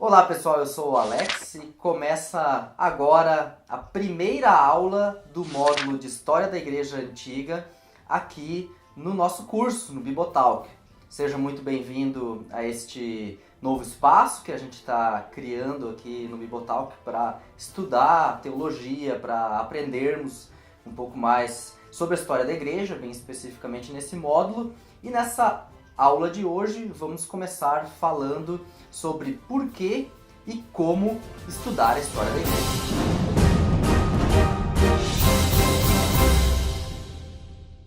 Olá pessoal, eu sou o Alex e começa agora a primeira aula do módulo de História da Igreja Antiga aqui no nosso curso, no Bibotalk. Seja muito bem-vindo a este novo espaço que a gente está criando aqui no Bibotalk para estudar teologia, para aprendermos um pouco mais sobre a história da igreja, bem especificamente nesse módulo. E nessa aula de hoje vamos começar falando sobre por que e como estudar a história da igreja.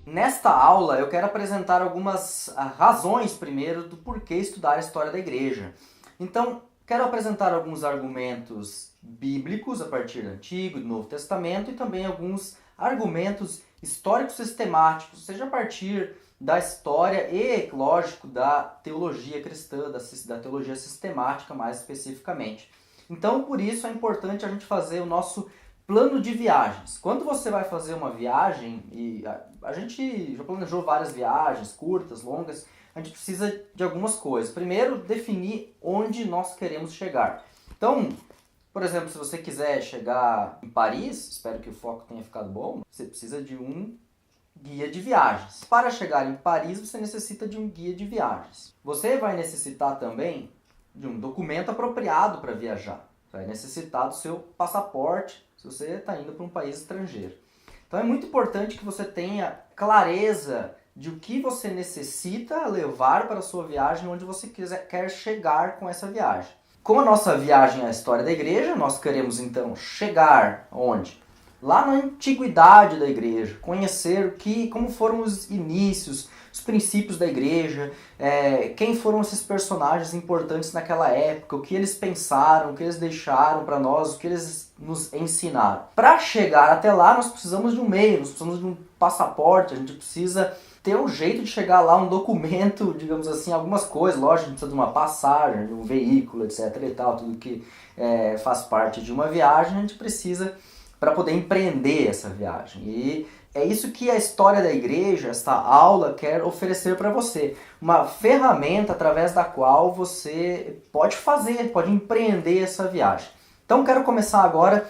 Nesta aula eu quero apresentar algumas razões primeiro do porquê estudar a história da igreja. Então, quero apresentar alguns argumentos bíblicos a partir do Antigo e do Novo Testamento e também alguns argumentos históricos sistemáticos, seja a partir da história e, lógico, da teologia cristã, da teologia sistemática mais especificamente. Então, por isso é importante a gente fazer o nosso plano de viagens. Quando você vai fazer uma viagem, e a gente já planejou várias viagens, curtas, longas, a gente precisa de algumas coisas. Primeiro, definir onde nós queremos chegar. Então, por exemplo, se você quiser chegar em Paris, espero que o foco tenha ficado bom, você precisa de um guia de viagens. Para chegar em Paris, você necessita de um guia de viagens. Você vai necessitar também de um documento apropriado para viajar. Vai necessitar do seu passaporte, se você está indo para um país estrangeiro. Então é muito importante que você tenha clareza de o que você necessita levar para a sua viagem, onde você quer chegar com essa viagem. Com a nossa viagem à história da igreja, nós queremos então chegar onde? Lá na antiguidade da igreja, conhecer como foram os inícios, os princípios da igreja, quem foram esses personagens importantes naquela época, o que eles pensaram, o que eles deixaram para nós, o que eles nos ensinaram. Para chegar até lá, nós precisamos de um meio, nós precisamos de um passaporte, a gente precisa ter um jeito de chegar lá, um documento, digamos assim, algumas coisas, lógico, a gente precisa de uma passagem, de um veículo, etc. e tal, tudo que faz parte de uma viagem, a gente precisa para poder empreender essa viagem. E é isso que a história da igreja, esta aula, quer oferecer para você. Uma ferramenta através da qual você pode empreender essa viagem. Então quero começar agora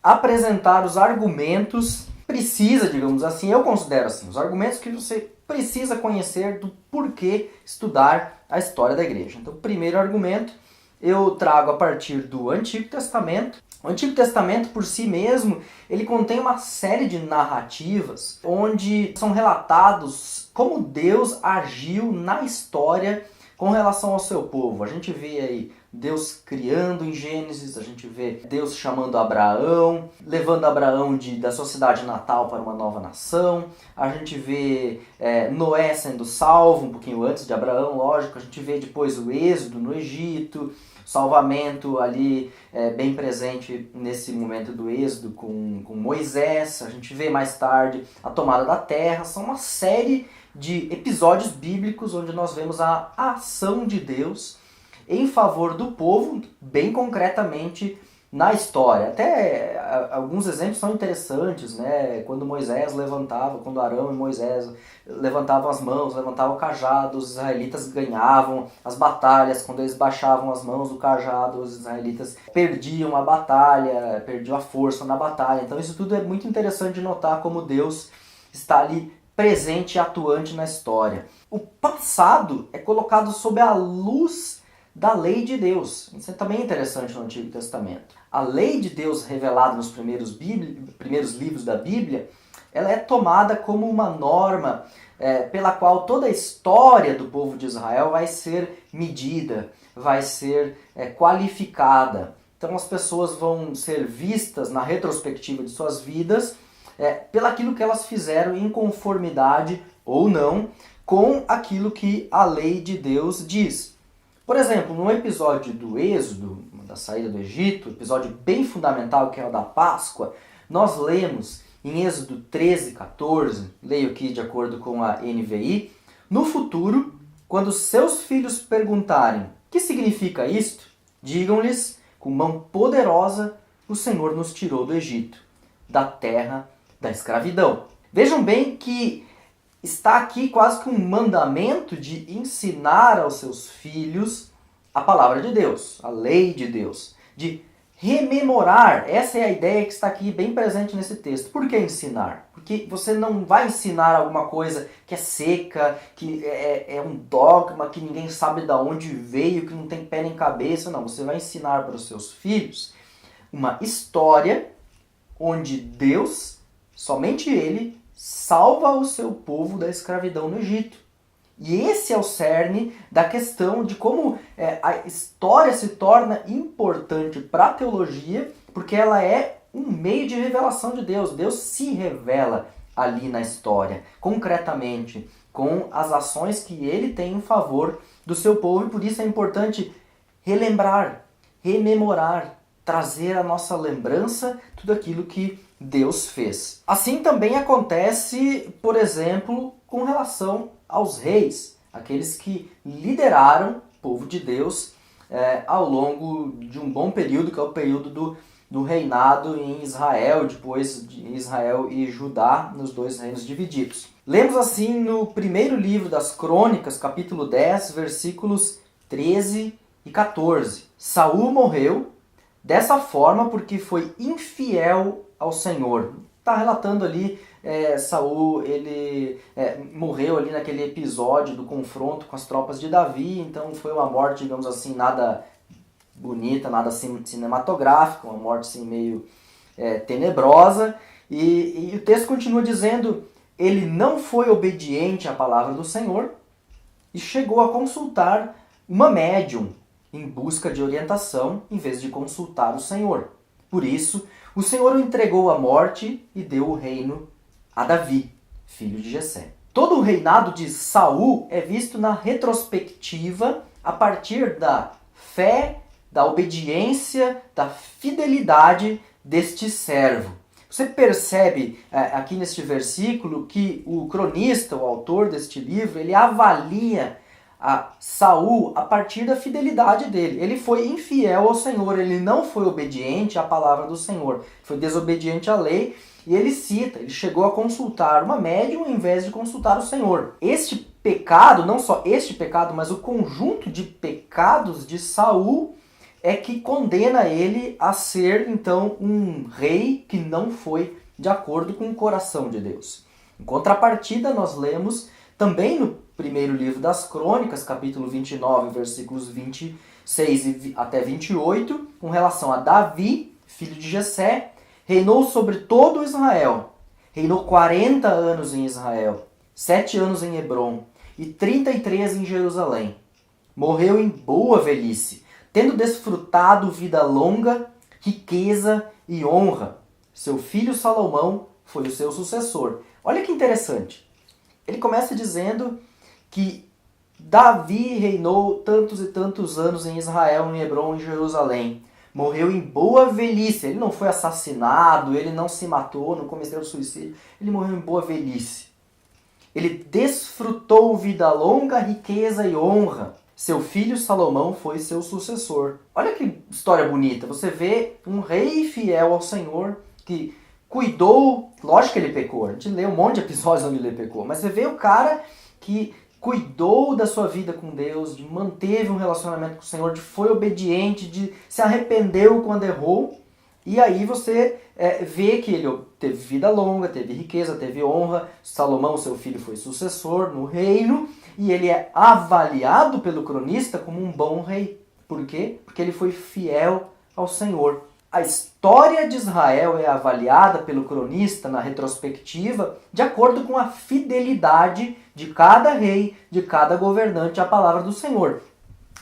a apresentar os argumentos precisa, digamos assim, eu considero assim, os argumentos que você precisa conhecer do porquê estudar a história da igreja. Então, o primeiro argumento eu trago a partir do Antigo Testamento. O Antigo Testamento, por si mesmo, ele contém uma série de narrativas onde são relatados como Deus agiu na história com relação ao seu povo. A gente vê aí Deus criando em Gênesis, a gente vê Deus chamando Abraão, levando Abraão da sua cidade natal para uma nova nação. A gente vê Noé sendo salvo um pouquinho antes de Abraão, lógico. A gente vê depois o êxodo no Egito, salvamento ali bem presente nesse momento do êxodo com Moisés. A gente vê mais tarde a tomada da terra. São uma série de episódios bíblicos onde nós vemos a ação de Deus em favor do povo, bem concretamente na história. Até alguns exemplos são interessantes, né? Quando Arão e Moisés levantavam as mãos, levantavam o cajado, os israelitas ganhavam as batalhas. Quando eles baixavam as mãos do cajado, os israelitas perdiam a batalha, perdiam a força na batalha. Então isso tudo é muito interessante de notar como Deus está ali presente e atuante na história. O passado é colocado sob a luz da lei de Deus. Isso é também interessante no Antigo Testamento. A lei de Deus revelada nos primeiros livros da Bíblia, ela é tomada como uma norma pela qual toda a história do povo de Israel vai ser medida, vai ser qualificada. Então as pessoas vão ser vistas na retrospectiva de suas vidas pelaquilo que elas fizeram em conformidade ou não com aquilo que a lei de Deus diz. Por exemplo, no episódio do Êxodo, da saída do Egito, episódio bem fundamental que é o da Páscoa, nós lemos em Êxodo 13:14, leio aqui de acordo com a NVI, no futuro, quando seus filhos perguntarem o que significa isto, digam-lhes, com mão poderosa, o Senhor nos tirou do Egito, da terra da escravidão. Vejam bem que está aqui quase que um mandamento de ensinar aos seus filhos a palavra de Deus, a lei de Deus, de rememorar. Essa é a ideia que está aqui bem presente nesse texto. Por que ensinar? Porque você não vai ensinar alguma coisa que é seca, que é um dogma, que ninguém sabe de onde veio, que não tem pé nem cabeça. Não, você vai ensinar para os seus filhos uma história onde Deus, somente Ele, salva o seu povo da escravidão no Egito. E esse é o cerne da questão de como a história se torna importante para a teologia, porque ela é um meio de revelação de Deus. Deus se revela ali na história, concretamente, com as ações que Ele tem em favor do seu povo. E por isso é importante relembrar, rememorar, trazer à nossa lembrança tudo aquilo que Deus fez. Assim também acontece, por exemplo, com relação aos reis, aqueles que lideraram o povo de Deus ao longo de um bom período, que é o período do reinado em Israel, depois de Israel e Judá, nos dois reinos divididos. Lemos assim no primeiro livro das Crônicas, capítulo 10, versículos 13 e 14. Saul morreu dessa forma porque foi infiel ao Senhor. Está relatando ali, Saul, ele morreu ali naquele episódio do confronto com as tropas de Davi, então foi uma morte, digamos assim, nada bonita, nada cinematográfica, uma morte assim, meio tenebrosa, e o texto continua dizendo, ele não foi obediente à palavra do Senhor e chegou a consultar uma médium em busca de orientação, em vez de consultar o Senhor. Por isso, o Senhor o entregou à morte e deu o reino a Davi, filho de Jessé. Todo o reinado de Saul é visto na retrospectiva a partir da fé, da obediência, da fidelidade deste servo. Você percebe aqui neste versículo que o cronista, o autor deste livro, ele avalia a Saul a partir da fidelidade dele. Ele foi infiel ao Senhor, ele não foi obediente à palavra do Senhor, foi desobediente à lei, e ele cita, ele chegou a consultar uma médium em vez de consultar o Senhor. Este pecado, não só este pecado, mas o conjunto de pecados de Saul é que condena ele a ser, então, um rei que não foi de acordo com o coração de Deus. Em contrapartida, nós lemos também no primeiro livro das Crônicas, capítulo 29, versículos 26 até 28, com relação a Davi, filho de Jessé, reinou sobre todo Israel. Reinou 40 anos em Israel, 7 anos em Hebrom e 33 em Jerusalém. Morreu em boa velhice, tendo desfrutado vida longa, riqueza e honra. Seu filho Salomão foi o seu sucessor. Olha que interessante. Ele começa dizendo que Davi reinou tantos e tantos anos em Israel, em Hebrom e Jerusalém. Morreu em boa velhice. Ele não foi assassinado, ele não se matou, não cometeu suicídio. Ele morreu em boa velhice. Ele desfrutou vida longa, riqueza e honra. Seu filho Salomão foi seu sucessor. Olha que história bonita. Você vê um rei fiel ao Senhor que cuidou, lógico que ele pecou, a gente lê um monte de episódios onde ele pecou, mas você vê o cara que cuidou da sua vida com Deus, de manteve um relacionamento com o Senhor, de foi obediente, de se arrependeu quando errou, e aí você vê que ele teve vida longa, teve riqueza, teve honra, Salomão, seu filho, foi sucessor no reino, e ele é avaliado pelo cronista como um bom rei. Por quê? Porque ele foi fiel ao Senhor. A história de Israel é avaliada pelo cronista na retrospectiva de acordo com a fidelidade de cada rei, de cada governante à palavra do Senhor.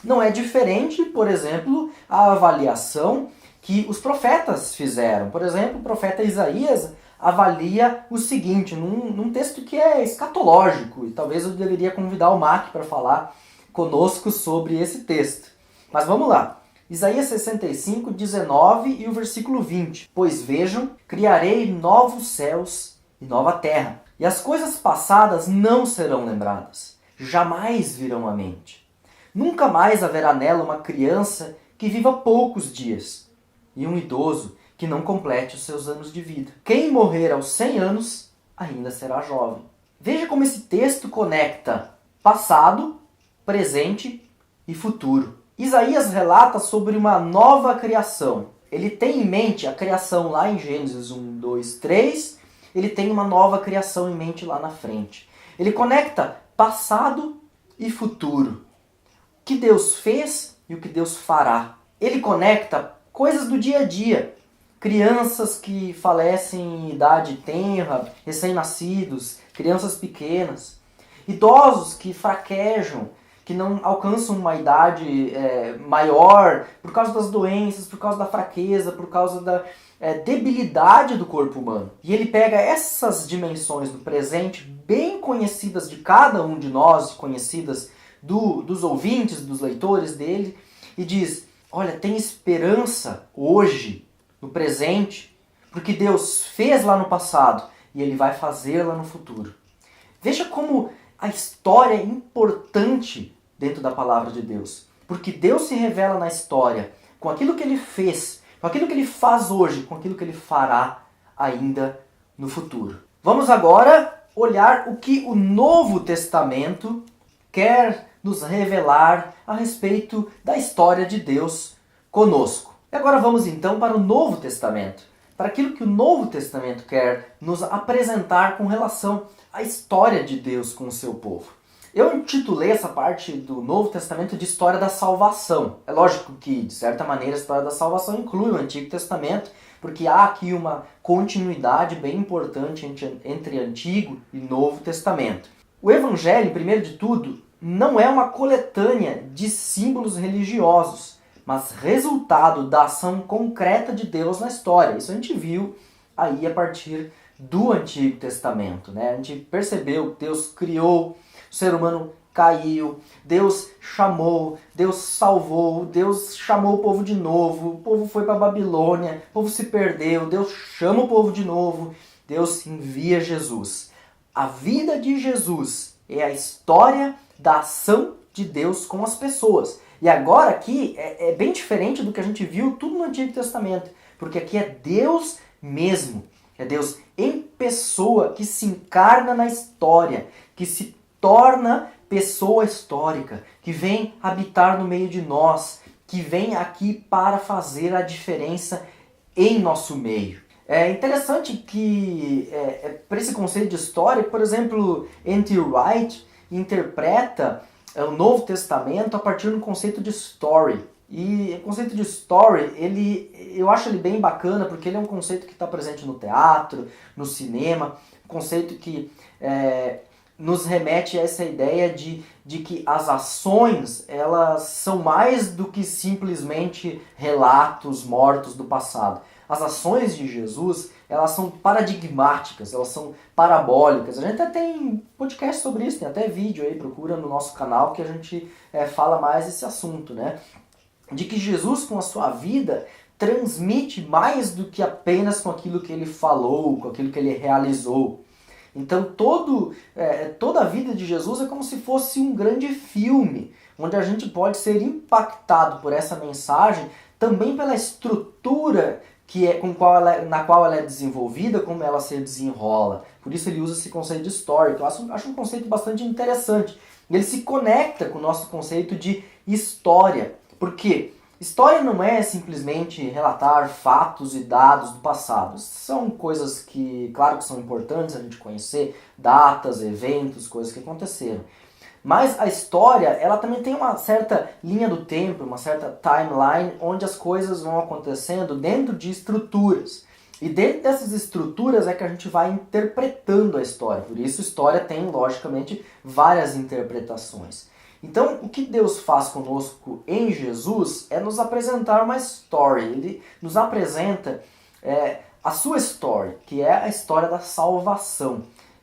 Não é diferente, por exemplo, a avaliação que os profetas fizeram. Por exemplo, o profeta Isaías avalia o seguinte, num texto que é escatológico, e talvez eu deveria convidar o Mac para falar conosco sobre esse texto. Mas vamos lá. Isaías 65, 19 e o versículo 20. Pois vejam, criarei novos céus e nova terra, e as coisas passadas não serão lembradas, jamais virão à mente. Nunca mais haverá nela uma criança que viva poucos dias, e um idoso que não complete os seus anos de vida. Quem morrer aos 100 anos ainda será jovem. Veja como esse texto conecta passado, presente e futuro. Isaías relata sobre uma nova criação. Ele tem em mente a criação lá em Gênesis 1, 2, 3. Ele tem uma nova criação em mente lá na frente. Ele conecta passado e futuro. O que Deus fez e o que Deus fará. Ele conecta coisas do dia a dia. Crianças que falecem em idade tenra, recém-nascidos, crianças pequenas. Idosos que fraquejam, que não alcançam uma idade maior por causa das doenças, por causa da fraqueza, por causa da debilidade do corpo humano. E ele pega essas dimensões do presente, bem conhecidas de cada um de nós, conhecidas dos ouvintes, dos leitores dele, e diz, olha, tem esperança hoje, no presente, porque Deus fez lá no passado e Ele vai fazer lá no futuro. Veja como a história é importante dentro da palavra de Deus. Porque Deus se revela na história com aquilo que Ele fez, com aquilo que Ele faz hoje, com aquilo que Ele fará ainda no futuro. Vamos agora olhar o que o Novo Testamento quer nos revelar a respeito da história de Deus conosco. E agora vamos então para o Novo Testamento, para aquilo que o Novo Testamento quer nos apresentar com relação à história de Deus com o seu povo. Eu intitulei essa parte do Novo Testamento de História da Salvação. É lógico que, de certa maneira, a História da Salvação inclui o Antigo Testamento, porque há aqui uma continuidade bem importante entre Antigo e Novo Testamento. O Evangelho, primeiro de tudo, não é uma coletânea de símbolos religiosos, mas resultado da ação concreta de Deus na história. Isso a gente viu aí a partir do Antigo Testamento, né? A gente percebeu que Deus criou, o ser humano caiu, Deus chamou, Deus salvou, Deus chamou o povo de novo, o povo foi para a Babilônia, o povo se perdeu, Deus chama o povo de novo, Deus envia Jesus. A vida de Jesus é a história da ação de Deus com as pessoas. E agora aqui é bem diferente do que a gente viu tudo no Antigo Testamento, porque aqui é Deus mesmo, é Deus em pessoa que se encarna na história, que se torna pessoa histórica, que vem habitar no meio de nós, que vem aqui para fazer a diferença em nosso meio. É interessante que para esse conceito de história, por exemplo, N.T. Wright interpreta o Novo Testamento a partir do conceito de story. E o conceito de story, eu acho ele bem bacana, porque ele é um conceito que está presente no teatro, no cinema, um conceito que nos remete a essa ideia de que as ações elas são mais do que simplesmente relatos mortos do passado. As ações de Jesus, elas são paradigmáticas, elas são parabólicas. A gente até tem podcast sobre isso, tem até vídeo aí, procura no nosso canal que a gente fala mais desse assunto, né? De que Jesus com a sua vida transmite mais do que apenas com aquilo que ele falou, com aquilo que ele realizou. Então toda a vida de Jesus é como se fosse um grande filme, onde a gente pode ser impactado por essa mensagem, também pela estrutura na qual ela é desenvolvida, como ela se desenrola. Por isso ele usa esse conceito de story, que eu acho um conceito bastante interessante. Ele se conecta com o nosso conceito de história. Por quê? História não é simplesmente relatar fatos e dados do passado. São coisas que, claro que são importantes a gente conhecer, datas, eventos, coisas que aconteceram. Mas a história, ela também tem uma certa linha do tempo, uma certa timeline, onde as coisas vão acontecendo dentro de estruturas. E dentro dessas estruturas é que a gente vai interpretando a história. Por isso, história tem, logicamente, várias interpretações. Então, o que Deus faz conosco em Jesus é nos apresentar uma story. Ele nos apresenta a sua história, que é a história da salvação,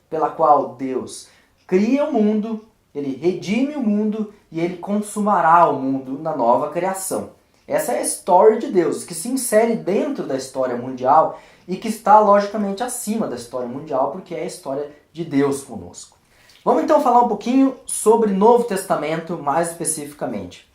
pela qual Deus cria o mundo, ele redime o mundo e ele consumará o mundo na nova criação. Essa é a história de Deus, que se insere dentro da história mundial e que está, logicamente, acima da história mundial, porque é a história de Deus conosco. Vamos então falar um pouquinho sobre Novo Testamento, mais especificamente.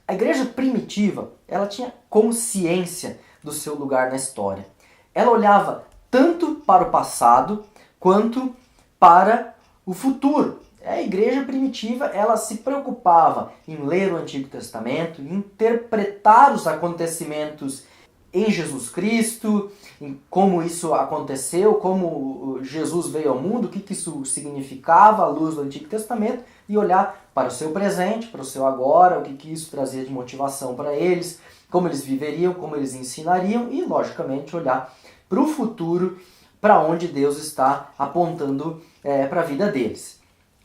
A igreja primitiva, ela tinha consciência do seu lugar na história. Ela olhava tanto para o passado quanto para o futuro. A igreja primitiva, ela se preocupava em ler o Antigo Testamento, em interpretar os acontecimentos em Jesus Cristo, em como isso aconteceu, como Jesus veio ao mundo, o que isso significava à luz do Antigo Testamento, e olhar para o seu presente, para o seu agora, o que isso trazia de motivação para eles, como eles viveriam, como eles ensinariam, e, logicamente, olhar para o futuro, para onde Deus está apontando para a vida deles.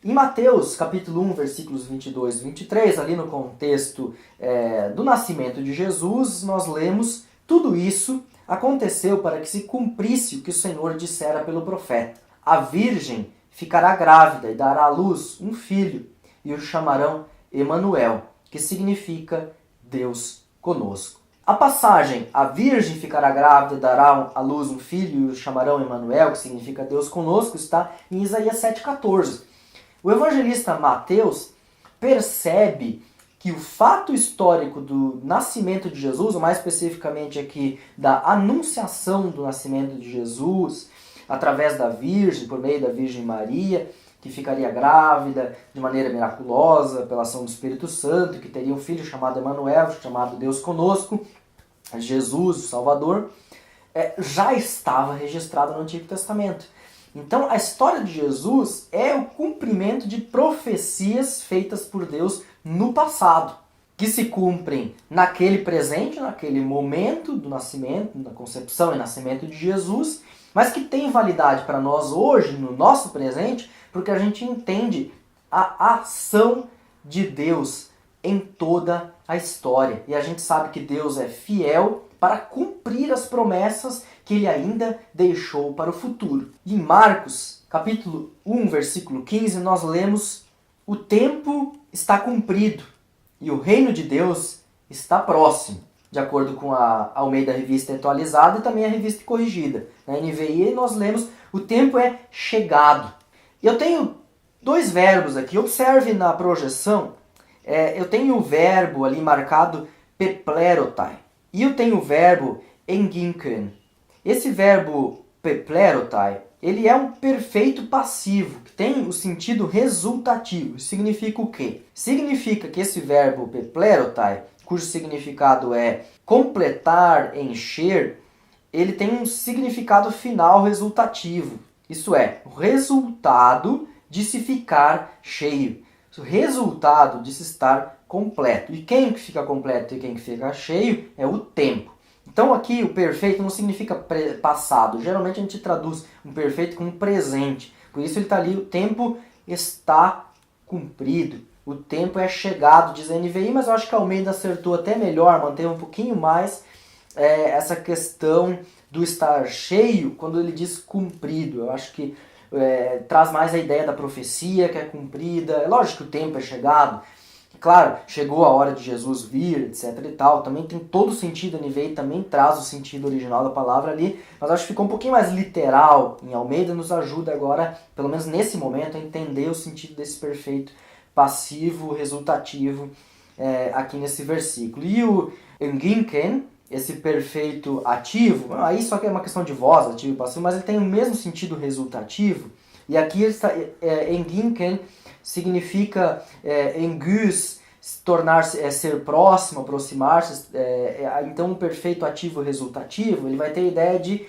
Em Mateus, capítulo 1, versículos 22 e 23, ali no contexto do nascimento de Jesus, nós lemos: tudo isso aconteceu para que se cumprisse o que o Senhor dissera pelo profeta. A virgem ficará grávida e dará à luz um filho, e o chamarão Emanuel, que significa Deus conosco. A passagem, a virgem ficará grávida e dará à luz um filho, e o chamarão Emanuel, que significa Deus conosco, está em Isaías 7,14. O evangelista Mateus percebe que o fato histórico do nascimento de Jesus, ou mais especificamente aqui da anunciação do nascimento de Jesus, através da Virgem, por meio da Virgem Maria, que ficaria grávida de maneira miraculosa pela ação do Espírito Santo, que teria um filho chamado Emanuel, chamado Deus conosco, Jesus, o Salvador, já estava registrado no Antigo Testamento. Então, a história de Jesus é o cumprimento de profecias feitas por Deus no passado, que se cumprem naquele presente, naquele momento do nascimento, da concepção e nascimento de Jesus, mas que tem validade para nós hoje, no nosso presente, porque a gente entende a ação de Deus em toda a história. E a gente sabe que Deus é fiel para cumprir as promessas que ele ainda deixou para o futuro. Em Marcos, capítulo 1, versículo 15, nós lemos: o tempo está cumprido e o reino de Deus está próximo, de acordo com a Almeida Revista Atualizada e também a Revista Corrigida. Na NVI nós lemos: o tempo é chegado. Eu tenho dois verbos aqui, observe na projeção, eu tenho o verbo ali marcado peplerotai e eu tenho o verbo enginken. Esse verbo peplerotai, ele é um perfeito passivo, que tem o sentido resultativo. Isso significa o quê? Significa que esse verbo peplerotai, cujo significado é completar, encher, ele tem um significado final resultativo. Isso é, o resultado de se ficar cheio. O resultado de se estar completo. E quem que fica completo e quem que fica cheio é o tempo. Então aqui o perfeito não significa passado. Geralmente a gente traduz um perfeito como presente. Por isso ele está ali: o tempo está cumprido. O tempo é chegado, diz a NVI, mas eu acho que a Almeida acertou até melhor, manteve um pouquinho mais essa questão do estar cheio quando ele diz cumprido. Eu acho que traz mais a ideia da profecia que é cumprida. É lógico que o tempo é chegado. Claro, chegou a hora de Jesus vir, etc e tal. Também tem todo o sentido, a NVI também traz o sentido original da palavra ali, mas acho que ficou um pouquinho mais literal em Almeida, nos ajuda agora, pelo menos nesse momento, a entender o sentido desse perfeito passivo, resultativo, aqui nesse versículo. E o enginken, esse perfeito ativo, aí só que é uma questão de voz, ativo e passivo, mas ele tem o mesmo sentido resultativo. E aqui enginken significa engus, tornar-se, ser próximo, aproximar-se. Então, um perfeito ativo resultativo, ele vai ter a ideia de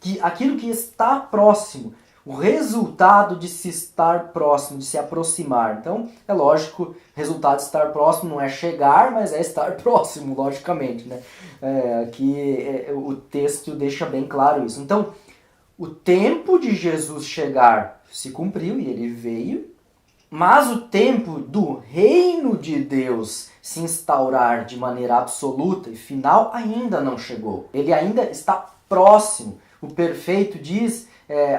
que aquilo que está próximo, o resultado de se estar próximo, de se aproximar. Então, é lógico, resultado de estar próximo não é chegar, mas é estar próximo, logicamente, né? Aqui o texto deixa bem claro isso. Então, o tempo de Jesus chegar se cumpriu e ele veio, mas o tempo do reino de Deus se instaurar de maneira absoluta e final ainda não chegou. Ele ainda está próximo. O perfeito diz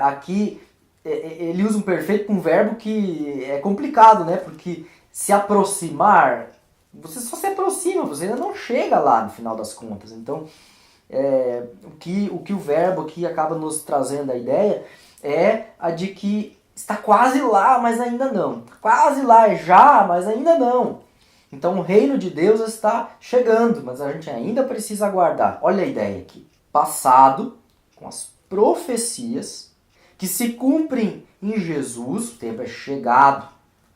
aqui, ele usa um perfeito com um verbo que é complicado, né? Porque se aproximar, você só se aproxima, você ainda não chega lá no final das contas. Então, o que o verbo aqui acaba nos trazendo a ideia é a de que está quase lá, mas ainda não. Quase lá já, mas ainda não. Então o reino de Deus está chegando, mas a gente ainda precisa aguardar. Olha a ideia aqui. Passado, com as profecias que se cumprem em Jesus, o tempo é chegado.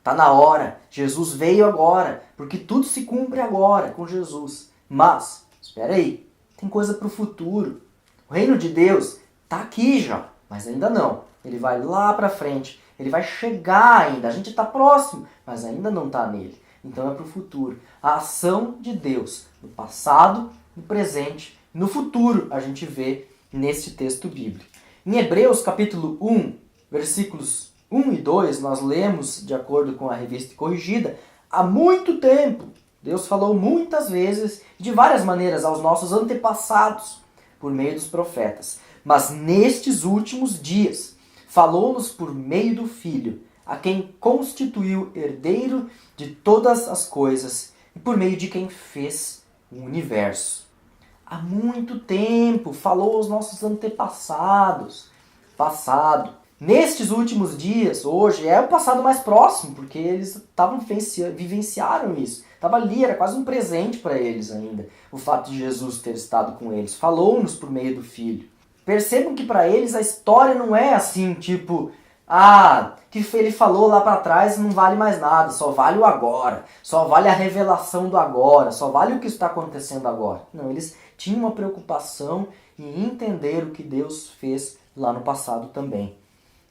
Está na hora. Jesus veio agora, porque tudo se cumpre agora com Jesus. Mas, espera aí, tem coisa para o futuro. O reino de Deus está aqui já, mas ainda não. Ele vai lá para frente. Ele vai chegar ainda. A gente está próximo, mas ainda não está nele. Então é para o futuro. A ação de Deus no passado, no presente, no futuro, a gente vê nesse texto bíblico. Em Hebreus capítulo 1, versículos 1 e 2, nós lemos, de acordo com a Revista Corrigida, há muito tempo, Deus falou muitas vezes, de várias maneiras, aos nossos antepassados, por meio dos profetas. Mas nestes últimos dias, falou-nos por meio do Filho, a quem constituiu herdeiro de todas as coisas e por meio de quem fez o universo. Há muito tempo falou aos nossos antepassados. Passado. Nestes últimos dias, hoje, é o passado mais próximo, porque eles vivenciaram isso. Estava ali, era quase um presente para eles ainda, o fato de Jesus ter estado com eles. Falou-nos por meio do Filho. Percebam que para eles a história não é assim, tipo, que ele falou lá para trás não vale mais nada, só vale o agora, só vale a revelação do agora, só vale o que está acontecendo agora. Não, eles tinham uma preocupação em entender o que Deus fez lá no passado também.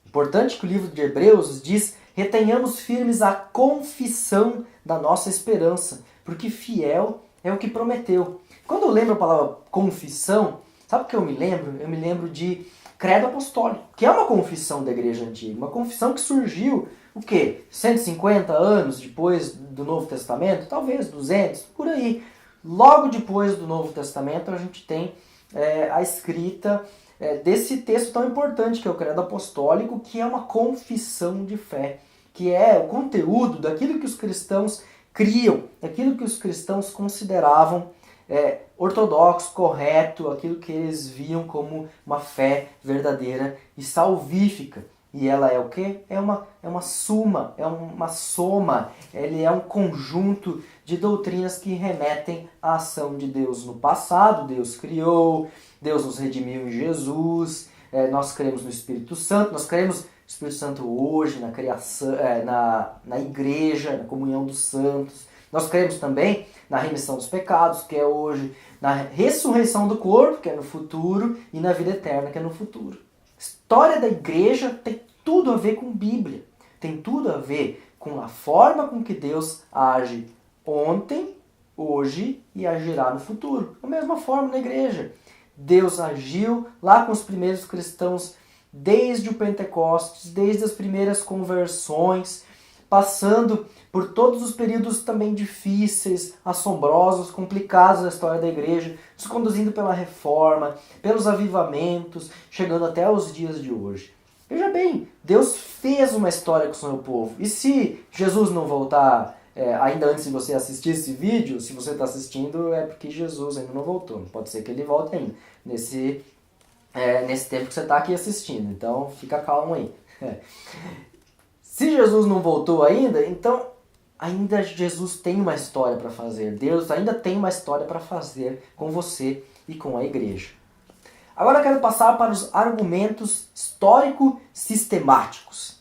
Importante que o livro de Hebreus diz: retenhamos firmes a confissão da nossa esperança, porque fiel é o que prometeu. Quando eu lembro a palavra confissão, sabe o que eu me lembro? Eu me lembro de Credo Apostólico, que é uma confissão da igreja antiga, uma confissão que surgiu, 150 anos depois do Novo Testamento? Talvez 200, por aí. Logo depois do Novo Testamento a gente tem a escrita desse texto tão importante que é o Credo Apostólico, que é uma confissão de fé, que é o conteúdo daquilo que os cristãos criam, daquilo que os cristãos consideravam ortodoxo, correto, aquilo que eles viam como uma fé verdadeira e salvífica. E ela é o quê? É uma soma, ele é um conjunto de doutrinas que remetem à ação de Deus no passado. Deus criou, Deus nos redimiu em Jesus, nós cremos no Espírito Santo, nós cremos no Espírito Santo hoje, na criação, na igreja, na comunhão dos santos. Nós cremos também na remissão dos pecados, que é hoje, na ressurreição do corpo, que é no futuro, e na vida eterna, que é no futuro. A história da igreja tem tudo a ver com Bíblia, tem tudo a ver com a forma com que Deus age ontem, hoje e agirá no futuro. Da mesma forma na igreja. Deus agiu lá com os primeiros cristãos desde o Pentecostes, desde as primeiras conversões, passando por todos os períodos também difíceis, assombrosos, complicados da história da igreja, nos conduzindo pela reforma, pelos avivamentos, chegando até os dias de hoje. Veja bem, Deus fez uma história com o seu povo. E se Jesus não voltar ainda antes de você assistir esse vídeo, se você está assistindo, é porque Jesus ainda não voltou. Pode ser que ele volte ainda, nesse tempo que você está aqui assistindo. Então, fica calmo aí. Se Jesus não voltou ainda, então ainda Jesus tem uma história para fazer. Deus ainda tem uma história para fazer com você e com a igreja. Agora eu quero passar para os argumentos histórico-sistemáticos.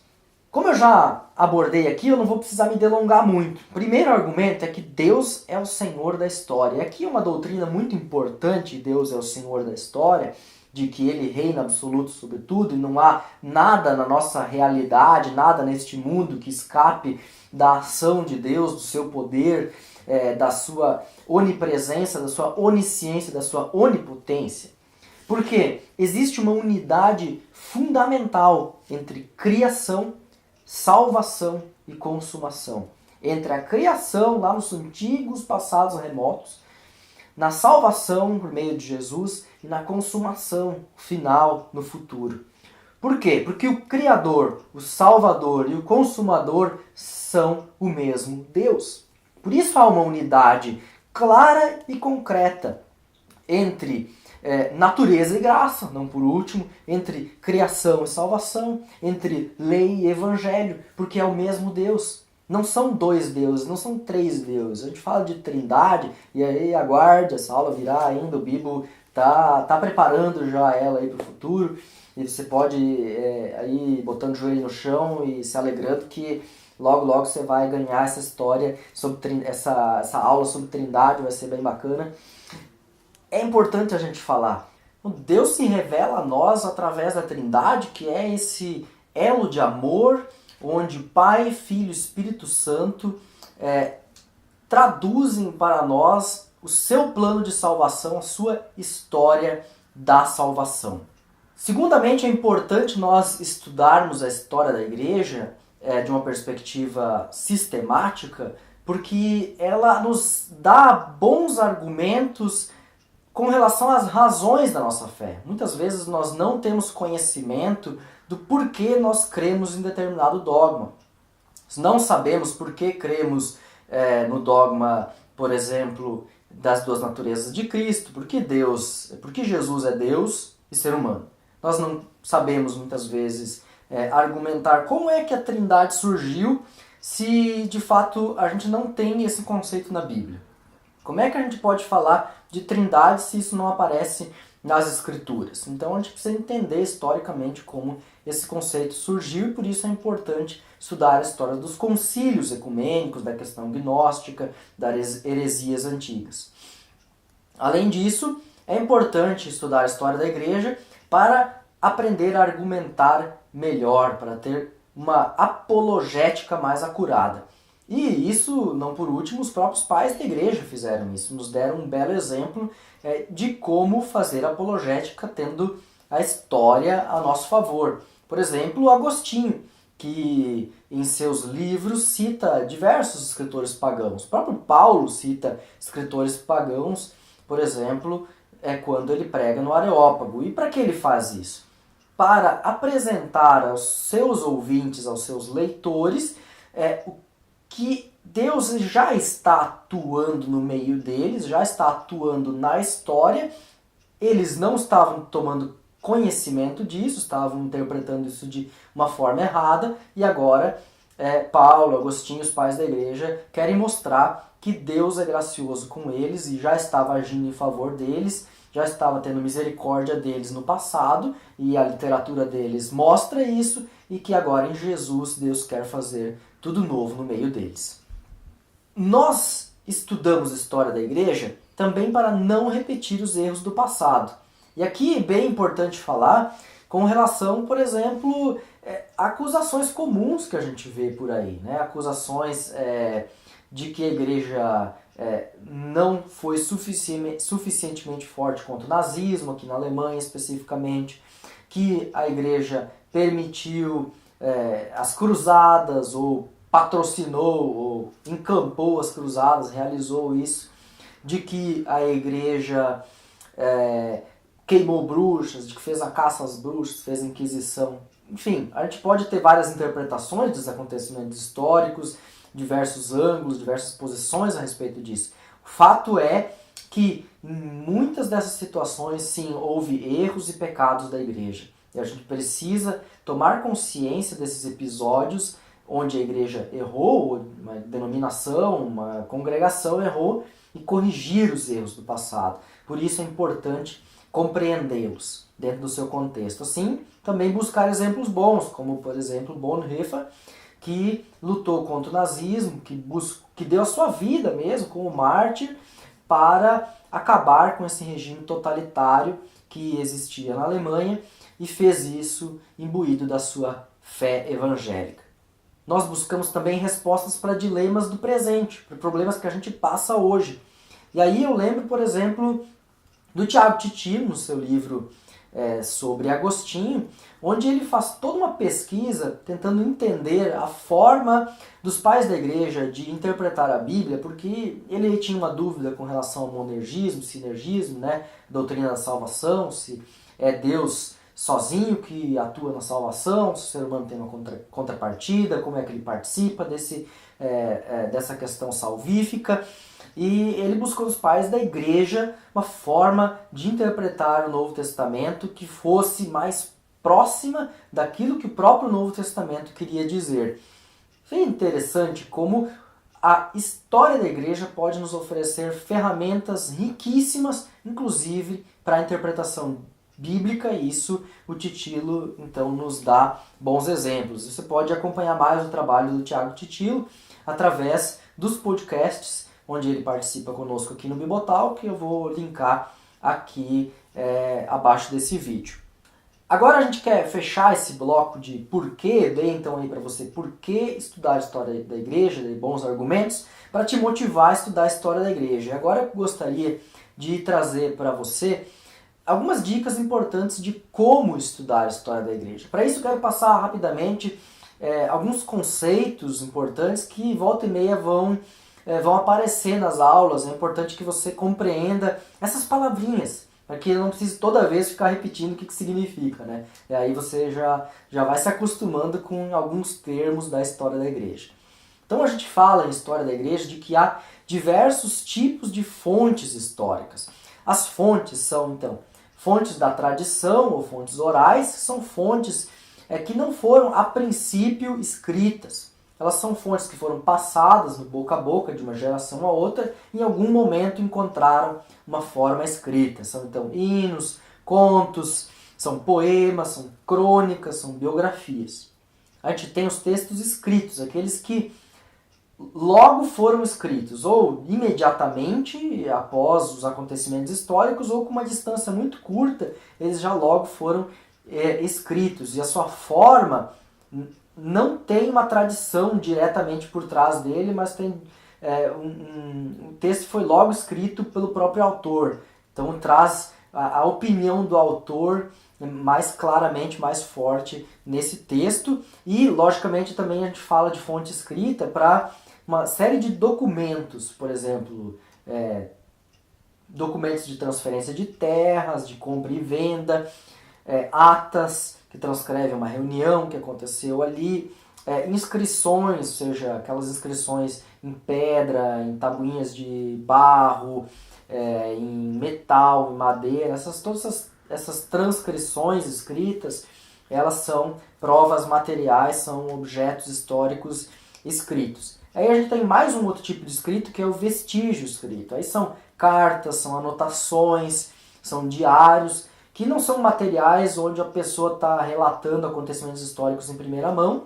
Como eu já abordei aqui, eu não vou precisar me delongar muito. O primeiro argumento é que Deus é o Senhor da história. E aqui é uma doutrina muito importante: Deus é o Senhor da história, de que Ele reina absoluto sobre tudo e não há nada na nossa realidade, nada neste mundo que escape da ação de Deus, do seu poder, da sua onipresença, da sua onisciência, da sua onipotência. Porque existe uma unidade fundamental entre criação, salvação e consumação. Entre a criação, lá nos antigos passados remotos, na salvação por meio de Jesus e na consumação final no futuro. Por quê? Porque o Criador, o Salvador e o Consumador são o mesmo Deus. Por isso há uma unidade clara e concreta entre natureza e graça, não por último, entre criação e salvação, entre lei e evangelho, porque é o mesmo Deus. Não são dois deuses, não são três deuses. A gente fala de trindade, e aí aguarde, essa aula virá ainda, o Bibo tá preparando já ela aí para o futuro, e você pode ir botando o joelho no chão e se alegrando que Logo, logo você vai ganhar essa história, essa aula sobre Trindade, vai ser bem bacana. É importante a gente falar. Deus se revela a nós através da Trindade, que é esse elo de amor, onde Pai, Filho e Espírito Santo traduzem para nós o seu plano de salvação, a sua história da salvação. Segundamente, é importante nós estudarmos a história da igreja de uma perspectiva sistemática, porque ela nos dá bons argumentos com relação às razões da nossa fé. Muitas vezes nós não temos conhecimento do porquê nós cremos em determinado dogma. Não sabemos por que cremos no dogma, por exemplo, das duas naturezas de Cristo, porque Jesus é Deus e ser humano. Nós não sabemos muitas vezes argumentar como é que a Trindade surgiu se de fato a gente não tem esse conceito na Bíblia. Como é que a gente pode falar de Trindade se isso não aparece nas Escrituras? Então a gente precisa entender historicamente como esse conceito surgiu e por isso é importante estudar a história dos concílios ecumênicos, da questão gnóstica, das heresias antigas. Além disso, é importante estudar a história da igreja para aprender a argumentar melhor, para ter uma apologética mais acurada. E isso, não por último, os próprios pais da igreja fizeram isso, nos deram um belo exemplo de como fazer apologética tendo a história a nosso favor. Por exemplo, Agostinho, que em seus livros cita diversos escritores pagãos. O próprio Paulo cita escritores pagãos, por exemplo, quando ele prega no Areópago. E para que ele faz isso? Para apresentar aos seus ouvintes, aos seus leitores, o que Deus já está atuando no meio deles, já está atuando na história. Eles não estavam tomando conhecimento disso, estavam interpretando isso de uma forma errada, e agora Paulo, Agostinho, os pais da igreja querem mostrar que Deus é gracioso com eles e já estava agindo em favor deles, já estava tendo misericórdia deles no passado, e a literatura deles mostra isso, e que agora em Jesus Deus quer fazer tudo novo no meio deles. Nós estudamos a história da igreja também para não repetir os erros do passado. E aqui é bem importante falar com relação, por exemplo, a acusações comuns que a gente vê por aí, né? Acusações de que a igreja não foi suficientemente forte contra o nazismo, aqui na Alemanha especificamente, que a igreja permitiu as cruzadas, ou patrocinou, ou encampou as cruzadas, realizou isso, de que a igreja queimou bruxas, de que fez a caça às bruxas, fez a Inquisição. Enfim, a gente pode ter várias interpretações dos acontecimentos históricos, diversos ângulos, diversas posições a respeito disso. O fato é que em muitas dessas situações, sim, houve erros e pecados da igreja. E a gente precisa tomar consciência desses episódios onde a igreja errou, uma denominação, uma congregação errou, e corrigir os erros do passado. Por isso é importante compreendê-los dentro do seu contexto. Assim, também buscar exemplos bons, como por exemplo Bonhoeffer, que lutou contra o nazismo, que deu a sua vida mesmo como mártir para acabar com esse regime totalitário que existia na Alemanha, e fez isso imbuído da sua fé evangélica. Nós buscamos também respostas para dilemas do presente, para problemas que a gente passa hoje. E aí eu lembro, por exemplo, do Tiago Titino, no seu livro sobre Agostinho, onde ele faz toda uma pesquisa tentando entender a forma dos pais da igreja de interpretar a Bíblia, porque ele tinha uma dúvida com relação ao monergismo, sinergismo, né, doutrina da salvação, se é Deus sozinho que atua na salvação, se o ser humano tem uma contrapartida, como é que ele participa dessa questão salvífica. E ele buscou nos pais da igreja uma forma de interpretar o Novo Testamento que fosse mais próxima daquilo que o próprio Novo Testamento queria dizer. É interessante como a história da igreja pode nos oferecer ferramentas riquíssimas, inclusive para a interpretação bíblica, e isso o Titilo então nos dá bons exemplos. Você pode acompanhar mais o trabalho do Tiago Titilo através dos podcasts, onde ele participa conosco aqui no Bibotal, que eu vou linkar aqui abaixo desse vídeo. Agora a gente quer fechar esse bloco de porquê, dei então aí para você por que estudar a história da igreja, dei bons argumentos, para te motivar a estudar a história da igreja. E agora eu gostaria de trazer para você algumas dicas importantes de como estudar a história da igreja. Para isso eu quero passar rapidamente alguns conceitos importantes que volta e meia vão aparecer nas aulas. É importante que você compreenda essas palavrinhas, para que não precise toda vez ficar repetindo o que significa, né? E aí você já vai se acostumando com alguns termos da história da igreja. Então a gente fala em história da igreja de que há diversos tipos de fontes históricas. As fontes são, então, fontes da tradição ou fontes orais, são fontes que não foram a princípio escritas. Elas são fontes que foram passadas no boca a boca de uma geração a outra e em algum momento encontraram uma forma escrita. São então hinos, contos, são poemas, são crônicas, são biografias. A gente tem os textos escritos, aqueles que logo foram escritos, ou imediatamente após os acontecimentos históricos, ou com uma distância muito curta, eles já logo foram escritos. E a sua forma não tem uma tradição diretamente por trás dele, mas tem o texto foi logo escrito pelo próprio autor. Então traz a opinião do autor mais claramente, mais forte nesse texto. E, logicamente, também a gente fala de fonte escrita para uma série de documentos, por exemplo, documentos de transferência de terras, de compra e venda, atas que transcrevem uma reunião que aconteceu ali, inscrições, ou seja, aquelas inscrições em pedra, em tabuinhas de barro, em metal, em madeira, todas essas transcrições escritas, elas são provas materiais, são objetos históricos escritos. Aí a gente tem mais um outro tipo de escrito, que é o vestígio escrito. Aí são cartas, são anotações, são diários, que não são materiais onde a pessoa está relatando acontecimentos históricos em primeira mão,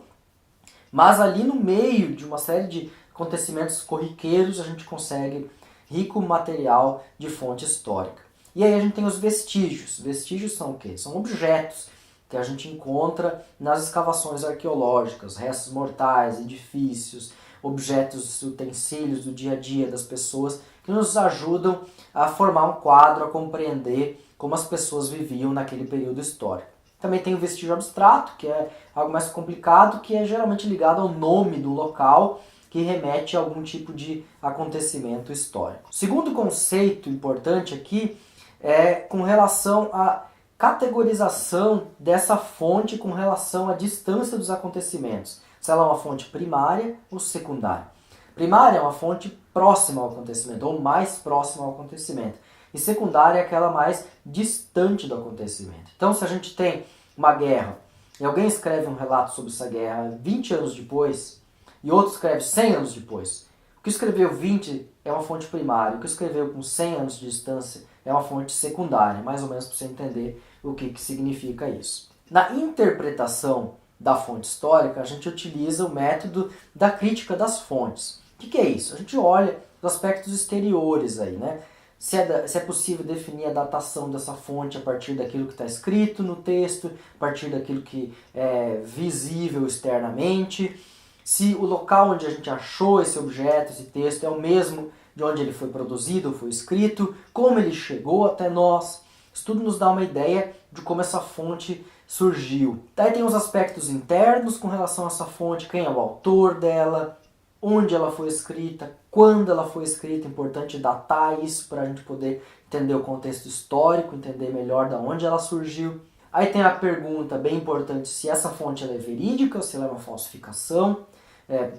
mas ali no meio de uma série de acontecimentos corriqueiros a gente consegue rico material de fonte histórica. E aí a gente tem os vestígios. Vestígios são o quê? São objetos que a gente encontra nas escavações arqueológicas, restos mortais, edifícios, objetos, utensílios do dia a dia das pessoas que nos ajudam a formar um quadro, a compreender como as pessoas viviam naquele período histórico. Também tem o vestígio abstrato, que é algo mais complicado, que é geralmente ligado ao nome do local, que remete a algum tipo de acontecimento histórico. O segundo conceito importante aqui é com relação à categorização dessa fonte com relação à distância dos acontecimentos. Se ela é uma fonte primária ou secundária. Primária é uma fonte próxima ao acontecimento, ou mais próxima ao acontecimento. E secundária é aquela mais distante do acontecimento. Então, se a gente tem uma guerra e alguém escreve um relato sobre essa guerra 20 anos depois e outro escreve 100 anos depois, o que escreveu 20 é uma fonte primária, o que escreveu com 100 anos de distância é uma fonte secundária, mais ou menos para você entender o que significa isso. Na interpretação da fonte histórica, a gente utiliza o método da crítica das fontes. O que é isso? A gente olha os aspectos exteriores aí, né? Se é possível definir a datação dessa fonte a partir daquilo que está escrito no texto, a partir daquilo que é visível externamente, se o local onde a gente achou esse objeto, esse texto, é o mesmo de onde ele foi produzido, foi escrito, como ele chegou até nós. Isso tudo nos dá uma ideia de como essa fonte surgiu. Daí tem os aspectos internos com relação a essa fonte, quem é o autor dela, onde ela foi escrita, quando ela foi escrita, é importante datar isso para a gente poder entender o contexto histórico, entender melhor de onde ela surgiu. Aí tem a pergunta bem importante se essa fonte ela é verídica ou se ela é uma falsificação.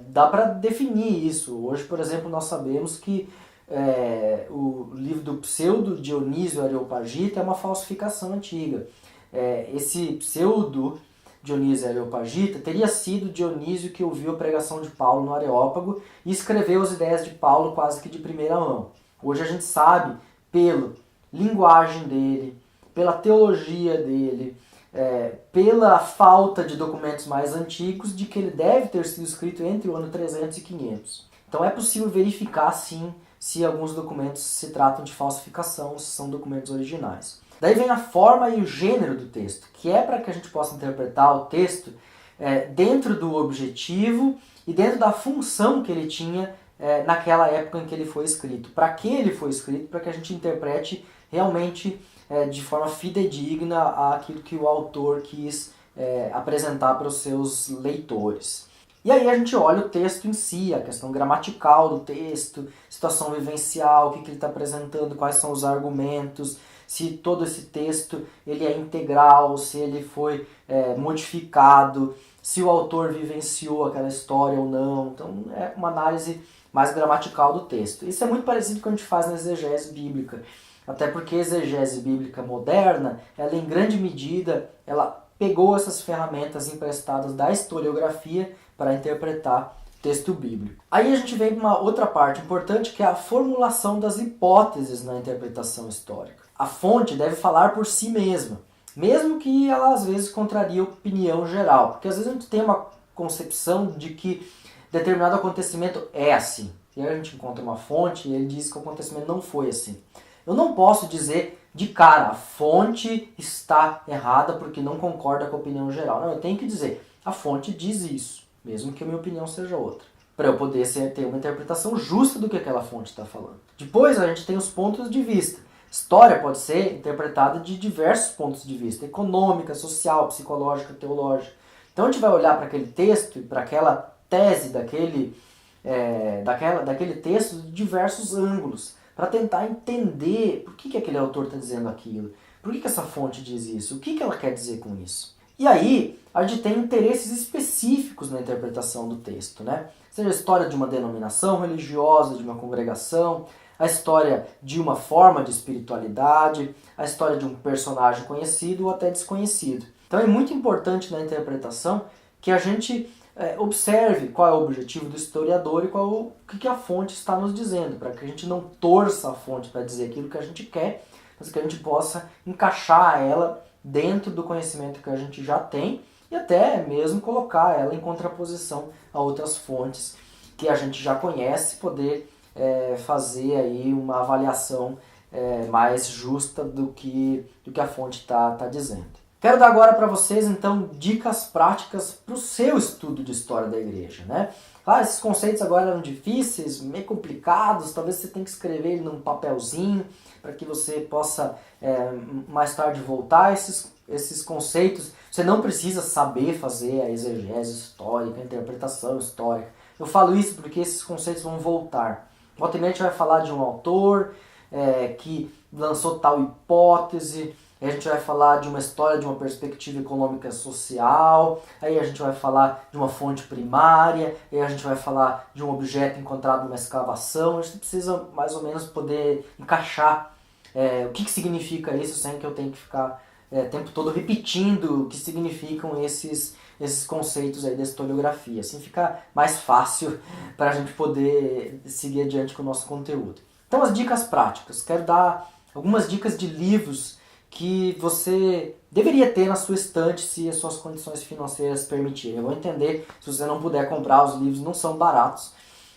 Dá para definir isso. Hoje, por exemplo, nós sabemos que o livro do pseudo Dionísio Areopagita é uma falsificação antiga. Esse pseudo Dionísio Areopagita teria sido Dionísio que ouviu a pregação de Paulo no Areópago e escreveu as ideias de Paulo quase que de primeira mão. Hoje a gente sabe, pela linguagem dele, pela teologia dele, pela falta de documentos mais antigos, de que ele deve ter sido escrito entre o ano 300 e 500. Então é possível verificar, sim, se alguns documentos se tratam de falsificação, se são documentos originais. Daí vem a forma e o gênero do texto, que é para que a gente possa interpretar o texto dentro do objetivo e dentro da função que ele tinha naquela época em que ele foi escrito. Para que ele foi escrito? Para que a gente interprete realmente de forma fidedigna aquilo que o autor quis apresentar para os seus leitores. E aí a gente olha o texto em si, a questão gramatical do texto, situação vivencial, o que ele está apresentando, quais são os argumentos, se todo esse texto ele é integral, se ele foi modificado, se o autor vivenciou aquela história ou não. Então é uma análise mais gramatical do texto. Isso é muito parecido com o que a gente faz na exegese bíblica. Até porque a exegese bíblica moderna, ela em grande medida, ela pegou essas ferramentas emprestadas da historiografia para interpretar o texto bíblico. Aí a gente vem para uma outra parte importante, que é a formulação das hipóteses na interpretação histórica. A fonte deve falar por si mesma, mesmo que ela às vezes contraria a opinião geral, porque às vezes a gente tem uma concepção de que determinado acontecimento é assim. E aí a gente encontra uma fonte e ele diz que o acontecimento não foi assim. Eu não posso dizer de cara, a fonte está errada porque não concorda com a opinião geral. Não, eu tenho que dizer, a fonte diz isso, mesmo que a minha opinião seja outra, para eu poder ter uma interpretação justa do que aquela fonte está falando. Depois a gente tem os pontos de vista. História pode ser interpretada de diversos pontos de vista, econômica, social, psicológica, teológica. Então a gente vai olhar para aquele texto e para aquela tese daquele texto de diversos ângulos, para tentar entender por que aquele autor está dizendo aquilo, por que essa fonte diz isso, o que ela quer dizer com isso. E aí a gente tem interesses específicos na interpretação do texto, né? Seja a história de uma denominação religiosa, de uma congregação, a história de uma forma de espiritualidade, a história de um personagem conhecido ou até desconhecido. Então é muito importante na interpretação que a gente observe qual é o objetivo do historiador e o que a fonte está nos dizendo, para que a gente não torça a fonte para dizer aquilo que a gente quer, mas que a gente possa encaixar ela dentro do conhecimento que a gente já tem e até mesmo colocar ela em contraposição a outras fontes que a gente já conhece, poder fazer aí uma avaliação mais justa do que a fonte está dizendo. Quero dar agora para vocês, então, dicas práticas para o seu estudo de história da igreja, né? Claro, esses conceitos agora eram difíceis, meio complicados, talvez você tenha que escrever ele num papelzinho para que você possa mais tarde voltar a esses conceitos. Você não precisa saber fazer a exegese histórica, a interpretação histórica. Eu falo isso porque esses conceitos vão voltar. Volta e meia a gente vai falar de um autor que lançou tal hipótese, aí a gente vai falar de uma história de uma perspectiva econômica social, aí a gente vai falar de uma fonte primária, aí a gente vai falar de um objeto encontrado numa escavação. A gente precisa mais ou menos poder encaixar o que significa isso sem que eu tenha que ficar o tempo todo repetindo o que significam esses conceitos aí da historiografia. Assim fica mais fácil para a gente poder seguir adiante com o nosso conteúdo. Então as dicas práticas. Quero dar algumas dicas de livros que você deveria ter na sua estante se as suas condições financeiras permitirem. Eu vou entender se você não puder comprar, os livros não são baratos,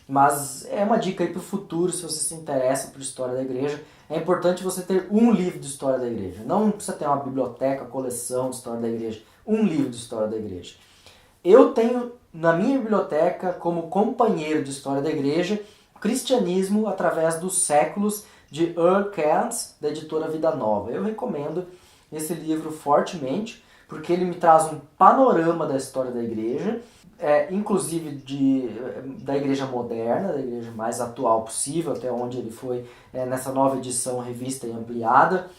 mas é uma dica aí para o futuro, se você se interessa por história da igreja. É importante você ter um livro de história da igreja. Não precisa ter uma biblioteca, coleção de história da igreja. Um livro de história da igreja. Eu tenho na minha biblioteca, como companheiro de história da igreja, Cristianismo através dos séculos, de Earl Cairns, da editora Vida Nova. Eu recomendo esse livro fortemente, porque ele me traz um panorama da história da igreja, inclusive da igreja moderna, da igreja mais atual possível, até onde ele foi nessa nova edição revista e ampliada.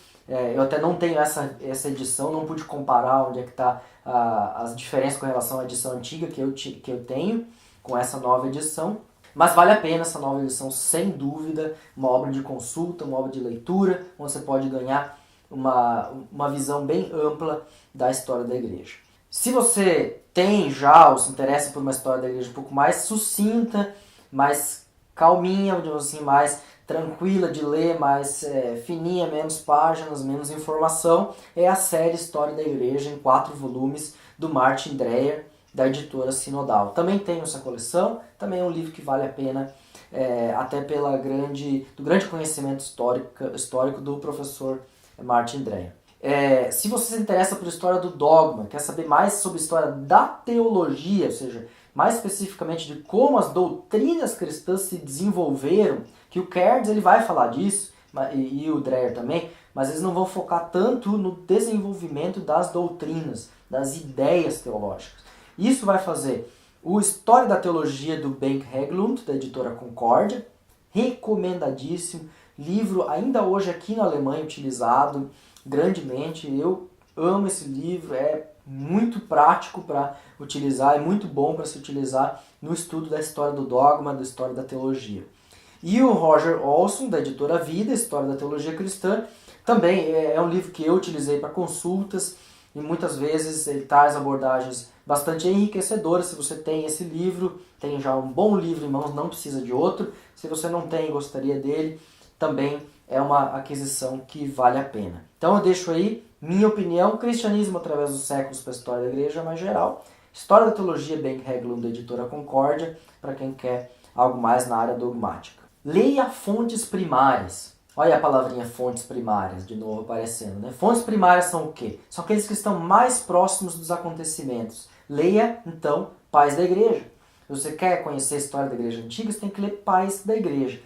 Eu até não tenho essa edição, não pude comparar onde é que está as diferenças com relação à edição antiga que eu tenho com essa nova edição. Mas vale a pena essa nova edição, sem dúvida, uma obra de consulta, uma obra de leitura, onde você pode ganhar uma visão bem ampla da história da igreja. Se você tem já ou se interessa por uma história da igreja um pouco mais sucinta, mais calminha, digamos assim, mais tranquila de ler, mais fininha, menos páginas, menos informação, é a série História da Igreja em 4 volumes do Martin Dreyer, da editora Sinodal. Também tenho essa coleção, também é um livro que vale a pena, até do grande conhecimento histórico do professor Martin Dreyer. Se você se interessa por história do dogma, quer saber mais sobre a história da teologia, ou seja, mais especificamente de como as doutrinas cristãs se desenvolveram, que o Cairns ele vai falar disso, e o Dreyer também, mas eles não vão focar tanto no desenvolvimento das doutrinas, das ideias teológicas. Isso vai fazer o História da Teologia do Bengt Haeglund, da editora Concórdia, recomendadíssimo, livro ainda hoje aqui na Alemanha utilizado grandemente. Eu amo esse livro, é muito prático para utilizar, é muito bom para se utilizar no estudo da história do dogma, da história da teologia. E o Roger Olson, da editora Vida, História da Teologia Cristã, também é um livro que eu utilizei para consultas e muitas vezes ele traz abordagens bastante enriquecedoras. Se você tem esse livro, tem já um bom livro em mãos, não precisa de outro. Se você não tem e gostaria dele, também é uma aquisição que vale a pena. Então eu deixo aí minha opinião, Cristianismo através dos séculos para a história da igreja mais geral, História da Teologia Bengt Haeglund, da editora Concórdia, para quem quer algo mais na área dogmática. Leia fontes primárias. Olha a palavrinha fontes primárias de novo aparecendo, né? Fontes primárias são o quê? São aqueles que estão mais próximos dos acontecimentos. Leia, então, Pais da Igreja. Se você quer conhecer a história da Igreja Antiga, você tem que ler Pais da Igreja.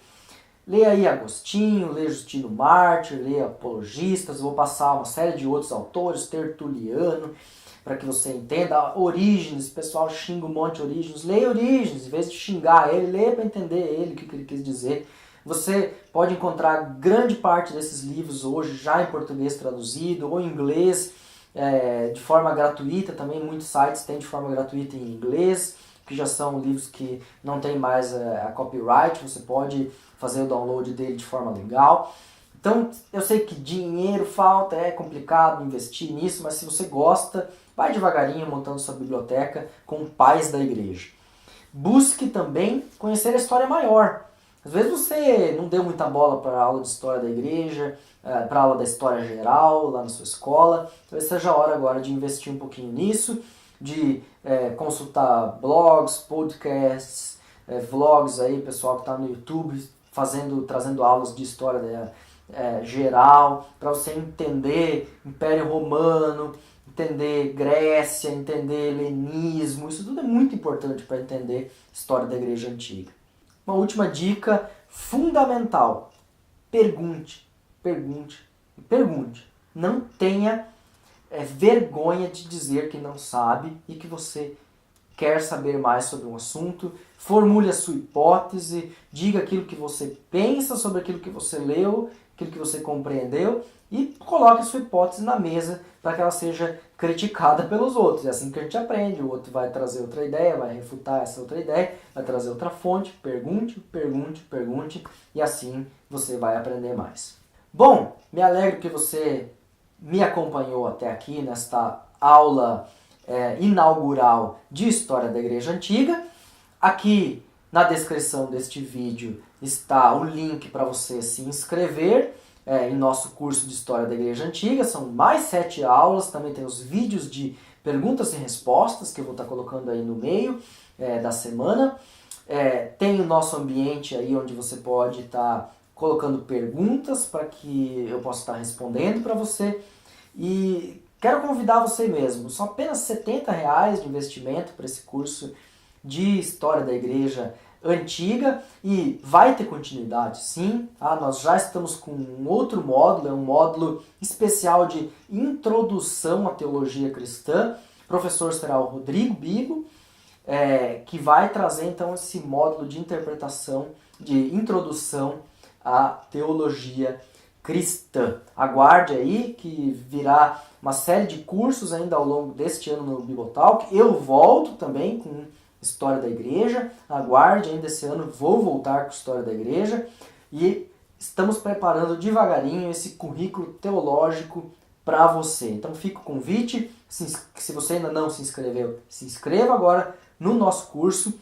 Leia aí Agostinho, leia Justino Mártir, leia Apologistas, vou passar uma série de outros autores, Tertuliano, para que você entenda. Orígenes, o pessoal xinga um monte de Orígenes, leia Orígenes, em vez de xingar ele, leia para entender ele, o que ele quis dizer. Você pode encontrar grande parte desses livros hoje já em português traduzido ou em inglês, de forma gratuita, também muitos sites têm de forma gratuita em inglês, que já são livros que não tem mais a copyright, você pode fazer o download dele de forma legal. Então, eu sei que dinheiro falta, é complicado investir nisso, mas se você gosta, vai devagarinho montando sua biblioteca com Pais da Igreja. Busque também conhecer a história maior. Às vezes você não deu muita bola para a aula de história da igreja, para a aula da história geral lá na sua escola. Talvez seja a hora agora de investir um pouquinho nisso, de consultar blogs, podcasts, vlogs aí, pessoal que está no YouTube trazendo aulas de história geral, para você entender Império Romano, entender Grécia, entender helenismo. Isso tudo é muito importante para entender a história da igreja antiga. Uma última dica fundamental: pergunte, pergunte e pergunte. Não tenha vergonha de dizer que não sabe e que você quer saber mais sobre um assunto. Formule a sua hipótese, diga aquilo que você pensa sobre aquilo que você leu, aquilo que você compreendeu e coloque a sua hipótese na mesa para que ela seja criticada pelos outros. É assim que a gente aprende. O outro vai trazer outra ideia, vai refutar essa outra ideia, vai trazer outra fonte. Pergunte, pergunte, pergunte e assim você vai aprender mais. Bom, me alegro que você me acompanhou até aqui nesta aula inaugural de História da Igreja Antiga. Aqui na descrição deste vídeo está o link para você se inscrever em nosso curso de História da Igreja Antiga. São mais 7 aulas, também tem os vídeos de perguntas e respostas que eu vou estar colocando aí no meio da semana. Tem o nosso ambiente aí onde você pode estar colocando perguntas para que eu possa estar respondendo para você. E quero convidar você mesmo, são apenas R$ 70 de investimento para esse curso de História da Igreja Antiga e vai ter continuidade, sim. Nós já estamos com um outro módulo, é um módulo especial de introdução à teologia cristã. O professor será o Rodrigo Bibo, que vai trazer então esse módulo de interpretação, de introdução à teologia cristã. Aguarde aí que virá uma série de cursos ainda ao longo deste ano no Bibotalk. Eu volto também com História da Igreja, aguarde ainda esse ano, vou voltar com História da Igreja e estamos preparando devagarinho esse currículo teológico para você. Então fica o convite, se você ainda não se inscreveu, se inscreva agora no nosso curso.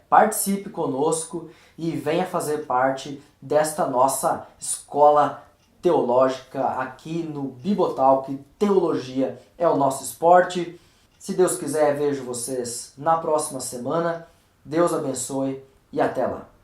participe conosco e venha fazer parte desta nossa escola teológica aqui no Bibotalk. Teologia é o nosso esporte. Se Deus quiser, vejo vocês na próxima semana. Deus abençoe e até lá.